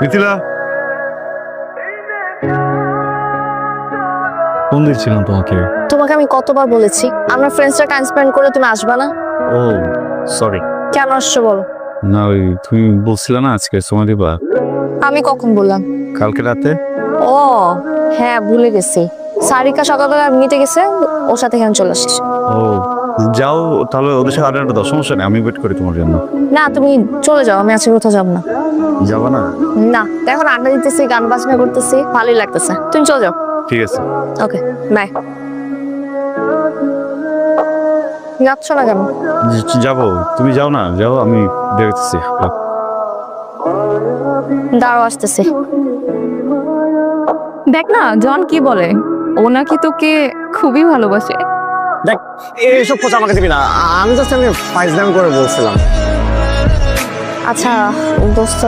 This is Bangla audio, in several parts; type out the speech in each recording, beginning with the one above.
মিথিলা, ফোন দিচ্ছিলাম তোমাকে। তোমাকে আমি কতবার বলেছি আমরা ফ্রেন্ডসরা টাইম স্পেন্ড করে তুমি আসবা না? ও সরি। কেন আসছো বলো? না ওই তুমি বলছিলে না আজকে সময় দিবা। আমি কখন বললাম? কালকে রাতে। ও হ্যাঁ, ভুলে গেছি। সারিকা সকালবেলা নিতে গেছে, ওর সাথে এখানে চলে আসিস। ও যাও তাহলে, ওদের সাথে আড্ডা দাও, সমস্যা নেই, আমি ওয়েট করি তোমার জন্য। না তুমি চলে যাও, আমি আজকে কোথাও যাবো না। যাবা না? না, এখন আড্ডা দিতেছি, গান বাজনা করতেছি, ভালোই লাগতেছে। তুমি চলে যাও। ঠিক আছে। Okay bye. যাচ্ছ না কেন? যাবো, তুমি যাও না, যাও, আমি দেখতেছি। দাঁড়াও, আসতেছি। দেখ না জন কি বলে, ও নাকি তোকে খুবই ভালোবাসে। দেখ এইসব কথা আমাকে দিবি না, আমি জাস্ট আমি ফাইজলামি করে বলছিলাম। আচ্ছা দোস্ত,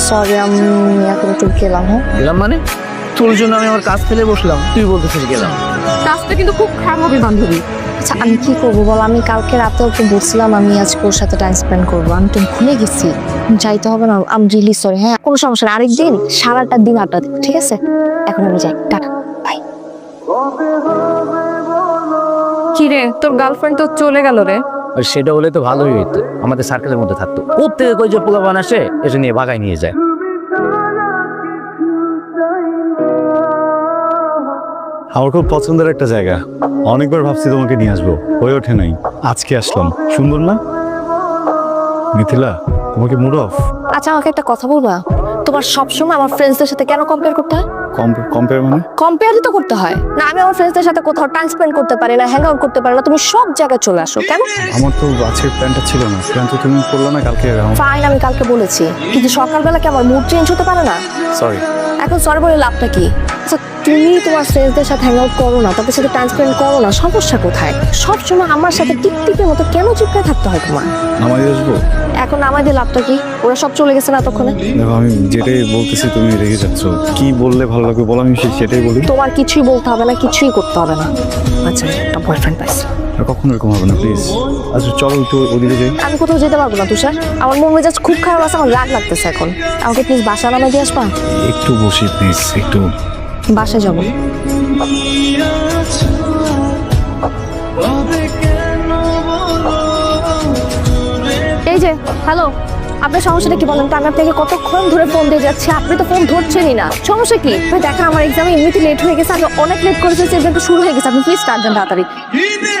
সরি, আমি এখন একটু গেলাম। হ্যাঁ গেলাম মানে? তোর জন্য আমি আমার কাজ ফেলে বসলাম, তুই বলতেছিস গেলাম? কাজটা কিন্তু খুব খারাপ হবে বান্ধবী। আচ্ছা আমি কি করবো বল? আমি কালকে রাতে ওকে বলছিলাম আমি আজকে ওর সাথে টাইম স্পেন্ড করবো, আমি তো ভুলে গেছি। যাইতে হবে না, আমি রিলি সরি। হ্যাঁ কোনো সমস্যা না, আরেকদিন সারাটা দিন আড্ডা দিব, ঠিক আছে? এখন আমি যাই, টাটা, বাই। কি রে, তোর গার্লফ্রেন্ড তো চলে গেল রে। আর সেটা হলে তো ভালোই হইতো, আমাদের সার্কেলের মধ্যে থাকতো। প্রত্যেকে কই যে পোলাপান আসে এসে নিয়ে ভাগায় নিয়ে যায়। আমার খুব পছন্দের একটা জায়গা, অনেকবার ভাবছি তোমাকে নিয়ে আসবো, হয়ে ওঠে নাই, আজকে আসলাম। সুন্দর না মিথিলা? তোমাকে মুড অফ? আচ্ছা আমাকে একটা কথা বলবা, তোমার সবসময় আমার ফ্রেন্ডসদের সাথে কেন কম্পেয়ার করতে হয়? কম্পেয়ার মানে? কম্পেয়ারই তো করতে হয় না। আমি আমার ফ্রেন্ডসদের সাথে কোথাও টাইম স্পেন্ড করতে পারি না, হ্যাং আউট করতে পারি না, তুমি সব জায়গায় চলে আসো কেন? আমার তো আজকের প্ল্যানটা ছিল না, প্ল্যান তো তুমি করলে না কালকে। ফাইন, আমি কালকে বলেছি, কিন্তু সকালবেলা কি আমার মুড চেঞ্জ হতে পারে না? সরি। এখন সরি বলে লাভটা কি? আচ্ছা তুমি তোমার ফ্রেন্ডসদের সাথে হ্যাং আউট করো না, তাদের সাথে টাইম স্পেন্ড করো না, সমস্যা কোথায়? সবসময় আমার সাথে টিকটিকের মতো কেন চিপকে থাকতে হয় তোমার? নামাই আসবো? এখন আমাদের লাভটা কি? ওরা সব চলে গেছে না এতক্ষণে। দেখো আমি যেটাই বলতেছি তুমি রেগে যাচ্ছ, কি বললে ভালো লাগবে বলো, আমি সেটাই বলি। তোমার কিছুই বলতে হবে না, কিছুই করতে হবে না। আচ্ছা একটা বয়ফ্রেন্ড পাইছি। আর কখনো এরকম হবে না প্লিজ। আচ্ছা চলো একটু ওদিকে যাই। আমি কোথাও যেতে পারবো না তুষার, আমার মন মেজাজ খুব খারাপ আছে, আমার রাগ লাগতেছে এখন। আমাকে প্লিজ বাসা নামে দিয়ে আসবা? একটু বসি প্লিজ, একটু। বাসায় যাবো। এই যে হ্যালো, আপনার সমস্যাটা কি বলেন তো? আমি আপনাকে কতক্ষণ ধরে ফোন দিয়ে যাচ্ছি, আপনি তো ফোন ধরছেনই না। সমস্যা কি? দেখেন আমার এক্সামে এমনিতে লেট হয়ে গেছে, আমি অনেক লেট করে ফেলছি, এক্সামটা শুরু হয়ে গেছে, আপনি প্লিজ স্টার্ট দেন তাড়াতাড়ি।